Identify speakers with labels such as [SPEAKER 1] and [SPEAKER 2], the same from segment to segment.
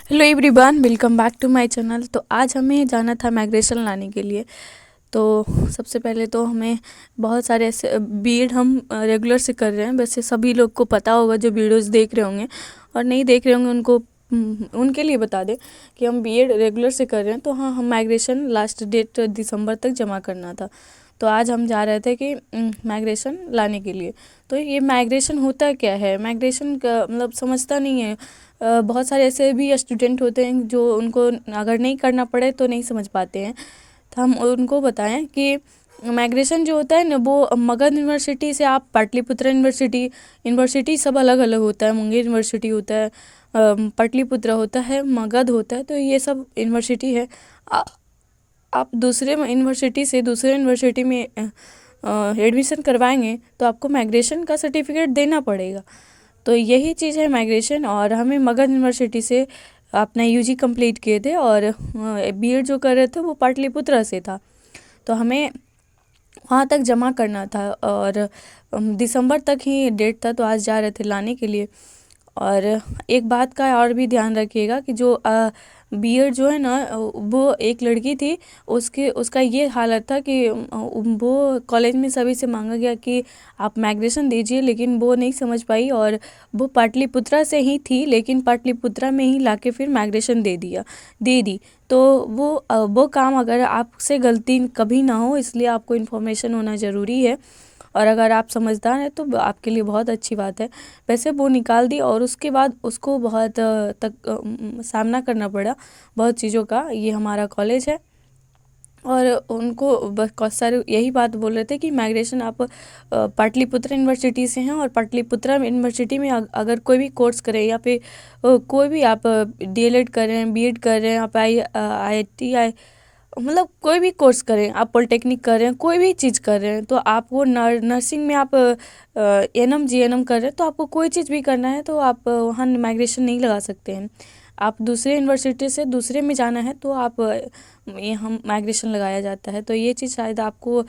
[SPEAKER 1] Hello everyone, welcome back to my channel. तो आज हमें जाना था माइग्रेशन लाने के लिए। तो सबसे पहले तो हमें बहुत सारे ऐसे बीएड हम रेगुलर से कर रहे हैं। वैसे सभी लोग को पता होगा जो वीडियोस देख रहे होंगे, और नहीं देख रहे होंगे उनको उनके लिए बता दें कि हम बीएड रेगुलर से कर रहे हैं। तो हाँ, हम माइग्रेशन लास्ट डेट दिसंबर तक जमा करना था। तो आज हम जा रहे थे कि माइग्रेशन लाने के लिए। तो ये माइग्रेशन होता क्या है? माइग्रेशन का मतलब समझता नहीं है। बहुत सारे ऐसे भी स्टूडेंट होते हैं जो उनको अगर नहीं करना पड़े तो नहीं समझ पाते हैं। तो हम उनको बताएं कि माइग्रेशन जो होता है ना, वो मगध यूनिवर्सिटी से आप पाटलिपुत्र यूनिवर्सिटी सब अलग अलग होता है। मुंगेर यूनिवर्सिटी होता है, पाटलिपुत्र होता है, मगध होता है। तो ये सब यूनिवर्सिटी है। आप दूसरे यूनिवर्सिटी से दूसरे यूनिवर्सिटी में एडमिशन करवाएंगे तो आपको माइग्रेशन का सर्टिफिकेट देना पड़ेगा। तो यही चीज़ है माइग्रेशन। और हमें मगध यूनिवर्सिटी से अपना यूजी कंप्लीट किए थे, और बीएड जो कर रहे थे वो पाटलिपुत्र से था। तो हमें वहाँ तक जमा करना था, और दिसंबर तक ही डेट था। तो आज जा रहे थे लाने के लिए। और एक बात का और भी ध्यान रखिएगा कि जो बीएड जो है ना, वो एक लड़की थी, उसका ये हालत था कि वो कॉलेज में सभी से मांगा गया कि आप माइग्रेशन दीजिए, लेकिन वो नहीं समझ पाई। और वो पाटलिपुत्रा से ही थी, लेकिन पाटलिपुत्रा में ही लाके फिर माइग्रेशन दे दी। तो वो काम अगर आपसे गलती कभी ना हो, इसलिए आपको इन्फॉर्मेशन होना ज़रूरी है। और अगर आप समझदार हैं तो आपके लिए बहुत अच्छी बात है। वैसे वो निकाल दी, और उसके बाद उसको बहुत सामना करना पड़ा बहुत चीज़ों का। ये हमारा कॉलेज है, और उनको बस बहुत सारे यही बात बोल रहे थे कि माइग्रेशन आप पाटलिपुत्र यूनिवर्सिटी से हैं, और पाटलिपुत्र यूनिवर्सिटी में अगर कोई भी कोर्स करें, या फिर कोई भी आप डीएलएड कर रहे हैं, बीएड कर रहे हैं, आप आईआईटी मतलब कोई भी कोर्स करें, आप पॉलिटेक्निक कर रहे हैं, कोई भी चीज़ कर रहे हैं, तो आप वो नर्सिंग में आप एनएम जीएनएम कर रहे हैं, तो आपको कोई चीज़ भी करना है तो आप वहाँ माइग्रेशन नहीं लगा सकते हैं। आप दूसरे यूनिवर्सिटी से दूसरे में जाना है तो आप ये हम माइग्रेशन लगाया जाता है। तो ये चीज़ शायद आपको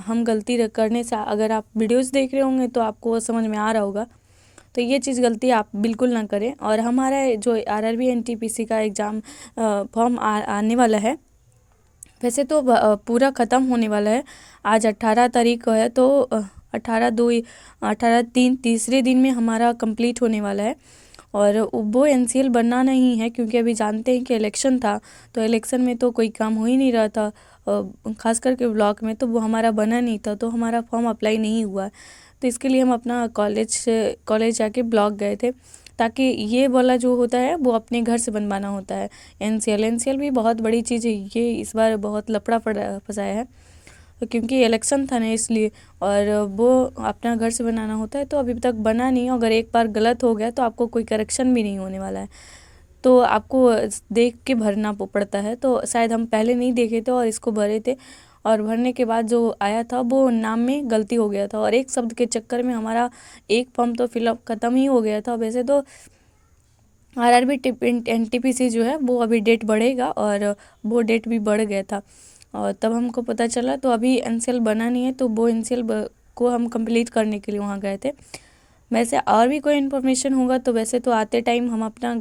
[SPEAKER 1] हम गलती करने से, अगर आप वीडियोस देख रहे होंगे तो आपको समझ में आ रहा होगा। तो ये चीज़ गलती आप बिल्कुल ना करें। और हमारा जो आरआरबी एनटीपीसी का एग्ज़ाम फॉर्म आने वाला है, वैसे तो पूरा ख़त्म होने वाला है। आज 18 तारीख को है, तो 18/2 तीसरे दिन में हमारा कंप्लीट होने वाला है। और वो एनसीएल बनना नहीं है, क्योंकि अभी जानते हैं कि इलेक्शन था। तो इलेक्शन में तो कोई काम हो ही नहीं रहा था, खास करके ब्लॉक में तो वो हमारा बना नहीं था, तो हमारा फॉर्म अप्लाई नहीं हुआ। तो इसके लिए हम अपना कॉलेज जाके ब्लॉक गए थे, ताकि ये वाला जो होता है वो अपने घर से बनवाना होता है। एनसीएल भी बहुत बड़ी चीज़ है, ये इस बार बहुत लफड़ा फंसाया है, तो क्योंकि इलेक्शन था ना इसलिए। और वो अपना घर से बनाना होता है, तो अभी तक बना नहीं। अगर एक बार गलत हो गया तो आपको कोई करेक्शन भी नहीं होने वाला है, तो आपको देख के भरना पड़ता है। तो शायद हम पहले नहीं देखे थे और इसको भरे थे, और भरने के बाद जो आया था वो नाम में गलती हो गया था, और एक शब्द के चक्कर में हमारा एक फॉर्म तो फिलअप ख़त्म ही हो गया था। वैसे तो आरआरबी एनटीपीसी जो है वो अभी डेट बढ़ेगा, और वो डेट भी बढ़ गया था, और तब हमको पता चला। तो अभी एनसीएल बना नहीं है, तो वो एनसीएल को हम कंप्लीट करने के लिए वहाँ गए थे। वैसे और भी कोई इन्फॉर्मेशन होगा तो वैसे तो आते टाइम हम अपना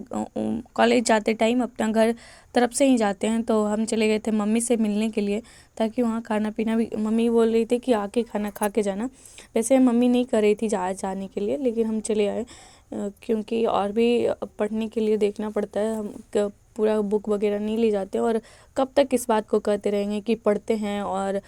[SPEAKER 1] कॉलेज जाते टाइम अपना घर तरफ से ही जाते हैं। तो हम चले गए थे मम्मी से मिलने के लिए, ताकि वहाँ खाना पीना भी, मम्मी बोल रही थी कि आके खाना खा के जाना। वैसे मम्मी नहीं कर रही थी जाने के लिए, लेकिन हम चले आए, क्योंकि और भी पढ़ने के लिए देखना पड़ता है। हम पूरा बुक वगैरह नहीं ले जाते, और कब तक इस बात को कहते रहेंगे कि पढ़ते हैं, और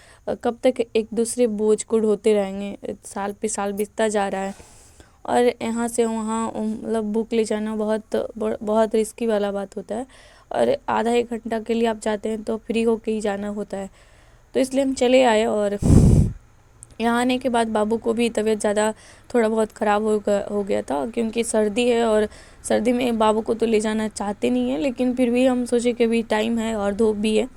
[SPEAKER 1] कब तक एक दूसरे बोझ को ढोते रहेंगे। साल पे साल बीतता जा रहा है, और यहाँ से वहाँ मतलब बुक ले जाना बहुत रिस्की वाला बात होता है। और आधा एक घंटा के लिए आप जाते हैं तो फ्री होके ही जाना होता है। तो इसलिए हम चले आए, और यहाँ आने के बाद बाबू को भी तबीयत ज़्यादा थोड़ा बहुत ख़राब हो गया था, क्योंकि सर्दी है, और सर्दी में बाबू को तो ले जाना चाहते नहीं हैं, लेकिन फिर भी हम सोचे कि अभी टाइम है और धूप भी है,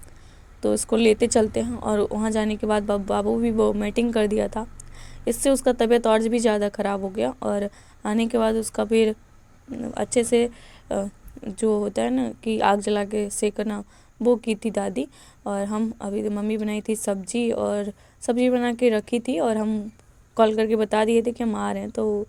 [SPEAKER 1] तो इसको लेते चलते हैं। और वहाँ जाने के बाद बाबू भी वोमिटिंग कर दिया था, इससे उसका तबीयत और भी ज़्यादा ख़राब हो गया। और आने के बाद उसका फिर अच्छे से जो होता है ना कि आग जला के सेकना, वो की थी दादी। और हम अभी मम्मी बनाई थी सब्जी, और सब्जी बना के रखी थी, और हम कॉल करके बता दिए थे कि हम आ रहे हैं। तो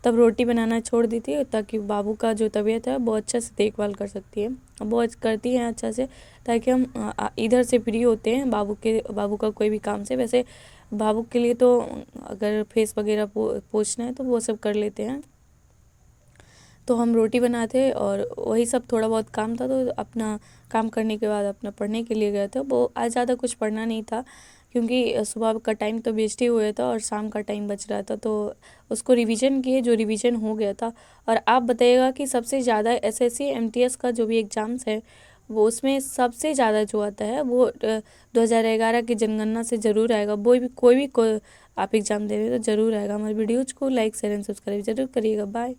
[SPEAKER 1] तब रोटी बनाना छोड़ दी थी ताकि बाबू का जो तबीयत है वो अच्छे से देखभाल कर सकती है, वो करती हैं अच्छा से, ताकि हम इधर से फ्री होते हैं बाबू का कोई भी काम से। वैसे बाबू के लिए तो अगर फेस वगैरह पोंछना है तो वो सब कर लेते हैं। तो हम रोटी बनाते और वही सब थोड़ा बहुत काम था, तो अपना काम करने के बाद अपना पढ़ने के लिए गए थे। वो आज ज़्यादा कुछ पढ़ना नहीं था क्योंकि सुबह का टाइम तो वेस्ट ही हुआ था और शाम का टाइम बच रहा था, तो उसको रिवीजन किए जो रिवीजन हो गया था। और आप बताइएगा कि सबसे ज़्यादा एसएससी एमटीएस का जो भी एग्ज़ाम्स है वो उसमें सबसे ज़्यादा जो आता है वो 2011 की जनगणना से ज़रूर आएगा। कोई भी आप एग्ज़ाम दे रहे हो तो ज़रूर आएगा। हमारे वीडियोज़ को लाइक शेयर एंड सब्सक्राइब ज़रूर करिएगा। बाय।